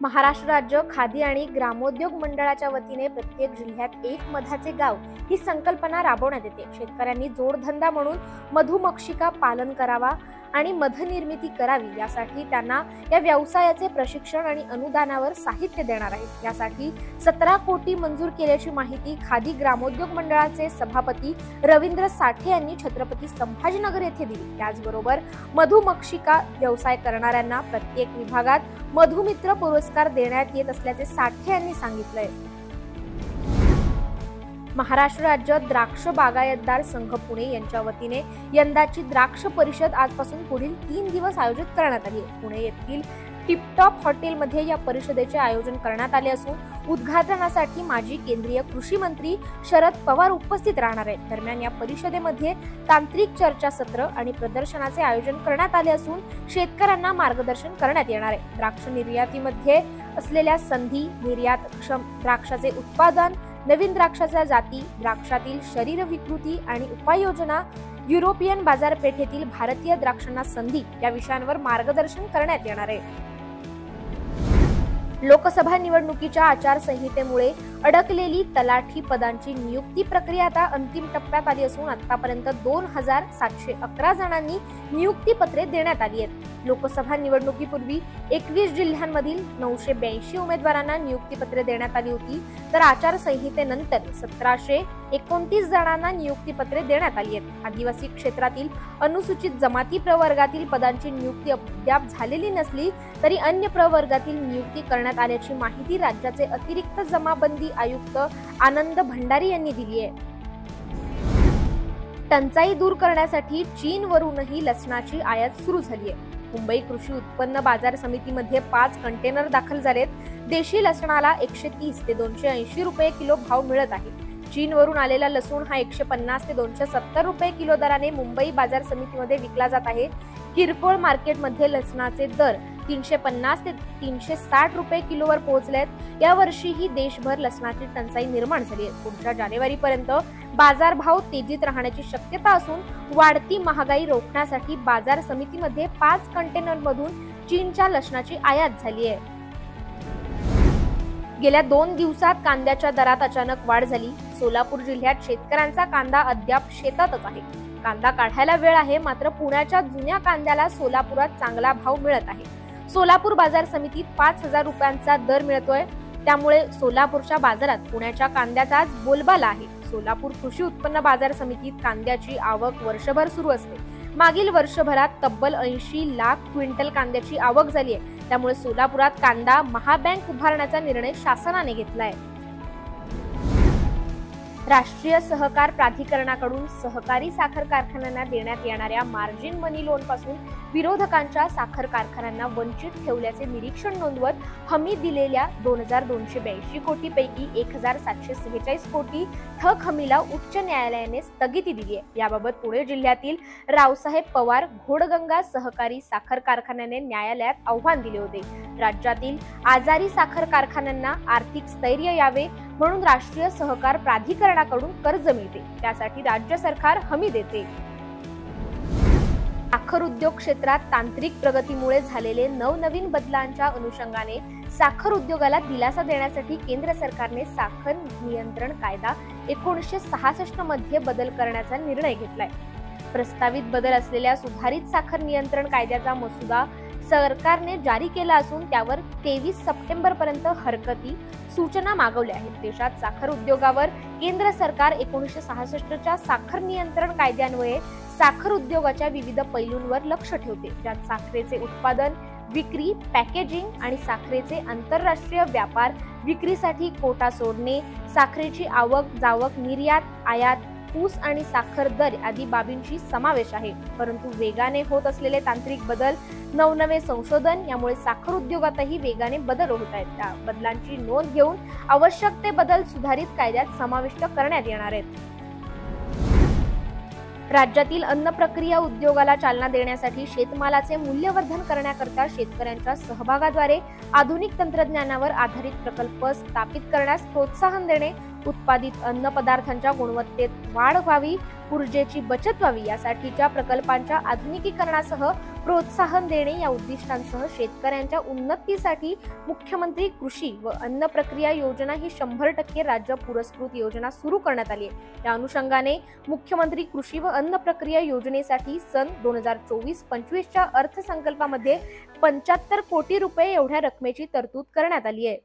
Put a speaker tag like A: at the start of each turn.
A: महाराष्ट्र राज्य खादी आणि ग्रामोद्योग मंडळाच्या वतीने प्रत्येक जिल्ह्यात एक मधाचे गाव ही संकल्पना राबवण्यात येते। शेतकऱ्यांनी जोडधंदा म्हणून मधुमक्षिका पालन करावा आणि मध निर्मिती करावी, यासाठी त्यांना या व्यवसायाचे प्रशिक्षण आणि अनुदानावर साहित्य देणार आहेत। यासाठी 17 कोटी मंजूर केल्याची माहिती खादी ग्रामोद्योग मंडळाचे सभापती रवींद्र साठे यांनी छत्रपती संभाजीनगर येथे दिली। त्याचबरोबर मधुमक्षिका व्यवसाय करणाऱ्यांना प्रत्येक विभागात मधुमित्र पुरस्कार देण्यात येत असल्याचे साठे यांनी सांगितलंय। महाराष्ट्र राज्य द्राक्ष बागायतदार संघ पुणे यांच्या वतीने यंदाची द्राक्ष परिषद आजपासून पुढील 3 दिवस आयोजित करण्यात आली आहे। पुणे येथील टिपटॉप हॉटेलमध्ये या परिषदेचे आयोजन करण्यात आले असून उद्घाटनासाठी माजी केंद्रीय कृषी मंत्री शरद पवार उपस्थित राहणार आहेत। दरम्यान या परिषदेमध्ये तांत्रिक चर्चासत्र आणि प्रदर्शनाचे आयोजन करण्यात आले असून शेतकऱ्यांना मार्गदर्शन करण्यात येणार आहे। द्राक्ष निर्यातीमध्ये असलेल्या संधी, निर्यातक्षम द्राक्षाचे उत्पादन, नवीन द्राक्षाच्या जाती, द्राक्षातील शरीर विकृती आणि उपाययोजना, युरोपियन बाजारपेठेतील भारतीय द्राक्षांना संधी या विषयांवर मार्गदर्शन करण्यात येणार आहे। लोकसभा निवडणुकीच्या आचारसंहितेमुळे अडकलेली तलाठी पदांची नियुक्ती प्रक्रिया आता अंतिम टप्प्यात आली असून आतापर्यंत 2711 जणांनी नियुक्ती पत्रे देण्यात आली आहेत। लोकसभा निवडणुकीपूर्वी 21 जिल्ह्यांमधील 982 उमेदवारांना नियुक्ती पत्रे देण्यात आली होती, तर आचारसंहितेनंतर 1729 जणांना नियुक्ती पत्रे देण्यात आली आहेत। आदिवासी क्षेत्रातील अनुसूचित जमाती प्रवर्गातील पदांची नियुक्ती अद्याप झालेली नसली तरी अन्य प्रवर्गातील नियुक्ती करण्यात आल्याची माहिती राज्याचे अतिरिक्त जमाबंदी आयुक्त आनंद भंडारी यांनी दिली आहे। टंचाई दूर करण्यासाठी चीनवरूनही लसणाची आयात सुरू झाली आहे। मुंबई कृषी उत्पन्न बाजार समितीमध्ये 5 कंटेनर दाखल झालेत। देशी लसणाला 130 ते 280 रुपये किलो भाव मिळत आहे। चीनवरून आलेला लसूण हा 150 ते 270 रुपये किलो दराने मुंबई बाजार समितीमध्ये विकला जात आहे। किरकोळ मार्केटमध्ये लसणाचे दर 350 ते 360 रुपये किलोवर पोहोचलेत। या वर्षीही देशभर लसणाची टंचाई निर्माण झाली आहे। पुढच्या जानेवारीपर्यंत बाजारभाव तेजीत राहण्याची शक्यता असून वाढती महागाई रोखण्यासाठी बाजार समितीमध्ये 5 कंटेनरमधून चीनच्या लसणाची आयात झाली आहे। गेल्या 2 दिवसात कांद्याच्या दरात अचानक वाढ झाली। सोलापूर जिल्ह्यात शेतकऱ्यांचा कांदा अद्याप शेतातच आहे। कांदा काढायला वेळ आहे, मात्र पुण्याच्या जुन्या कांद्याला सोलापुरात चांगला भाव मिळत आहे। सोलापूर बाजार समितीत 5000 रुपयांचा दर मिळतोय, त्यामुळे सोलापूरच्या बाजारात पुण्याच्या कांद्याचा आज बोलबाला आहे। सोलापूर कृषी उत्पन्न बाजार समितीत कांद्याची आवक वर्षभर सुरू असते। मागील वर्षभरात तब्बल 80 लाख क्विंटल कांद्याची आवक झाली आहे, त्यामुळे सोलापुरात कांदा महाबँक उभारण्याचा निर्णय शासनाने घेतलाय। राष्ट्रीय सहकार प्राधिकरणाकडून सहकारी साखर कारखान्यांना देण्यात येणाऱ्या मार्जिन मनी लोन पासून विरोधकांच्या साखर कारखान्यांना वंचित ठेवल्याचे निरीक्षण नोंदवत हमी दिलेल्या 2282 कोटी पैकी 1746 कोटी थक हमीला उच्च न्यायालयाने स्थगिती दिली आहे। याबाबत पुणे जिल्ह्यातील रावसाहेब पवार घोडगंगा सहकारी साखर कारखान्याने न्यायालयात आव्हान दिले होते। राज्यातील आजारी साखर कारखान्यांना आर्थिक स्थैर्य यावे म्हणून राष्ट्रीय सहकार प्राधिकरणाकडून कर्ज मिळते, त्यासाठी राज्य सरकार हमी देते। साखर उद्योग क्षेत्रात तांत्रिक प्रगतीमुळे झालेले नवनवीन बदलांच्या अनुषंगाने साखर उद्योगाला दिलासा देण्यासाठी केंद्र सरकारने साखर नियंत्रण कायदा 1966 मध्ये बदल करण्याचा निर्णय घेतलाय। प्रस्तावित बदल असलेल्या सुधारित साखर नियंत्रण कायद्याचा मसुदा सरकारने जारी केला असून त्यावर 23 सप्टेंबर पर्यंत हरकती सूचना मागवल्या आहेत। देशात साखर उद्योगावर केंद्र सरकार 1966च्या साखर नियंत्रण कायद्यान्वये साखर उद्योगाच्या विविध पैलूंवर लक्ष ठेवते, ज्यात साखरेचे उत्पादन, विक्री, पॅकेजिंग आणि साखरेचे आंतरराष्ट्रीय व्यापार, विक्रीसाठी कोटा सोडणे, साखरेची आवक जावक, निर्यात, आयात, ऊस आणि साखर दर आदी बाबींची समावेश आहे। परंतु वेगाने होत असलेले तांत्रिक बदल, नवनवे संशोधन यामुळे साखर उद्योगातही वेगाने बदल होत आहेत। त्या बदलांची नोंद घेऊन आवश्यक ते बदल सुधारित कायद्यात समाविष्ट करण्यात येणार आहेत। राज्यातील अन्न प्रक्रिया उद्योगाला चालना देण्यासाठी शेतमालाचे मूल्यवर्धन करण्याकरता शेतकऱ्यांच्या सहभागाद्वारे आधुनिक तंत्रज्ञानावर आधारित प्रकल्प स्थापित करण्यास प्रोत्साहन देणे, उत्पादित अन्न पदार्थांच्या गुणवत्तेत वाढ व्हावी, ऊर्जेची बचत व्हावी यासाठीच्या प्रकल्पांच्या आधुनिकीकरणासह प्रोत्साहन देणे या उद्दिष्टांसह शेतकऱ्यांच्या उन्नतीसाठी मुख्यमंत्री कृषी व अन्न प्रक्रिया योजना ही 100% राज्य पुरस्कृत योजना सुरू करण्यात आली आहे। या अनुषंगाने मुख्यमंत्री कृषी व अन्न प्रक्रिया योजनेसाठी सन 2024-25 च्या अर्थसंकल्पामध्ये 75 कोटी रुपये एवढ्या रकमेची तरतूद करण्यात आली आहे।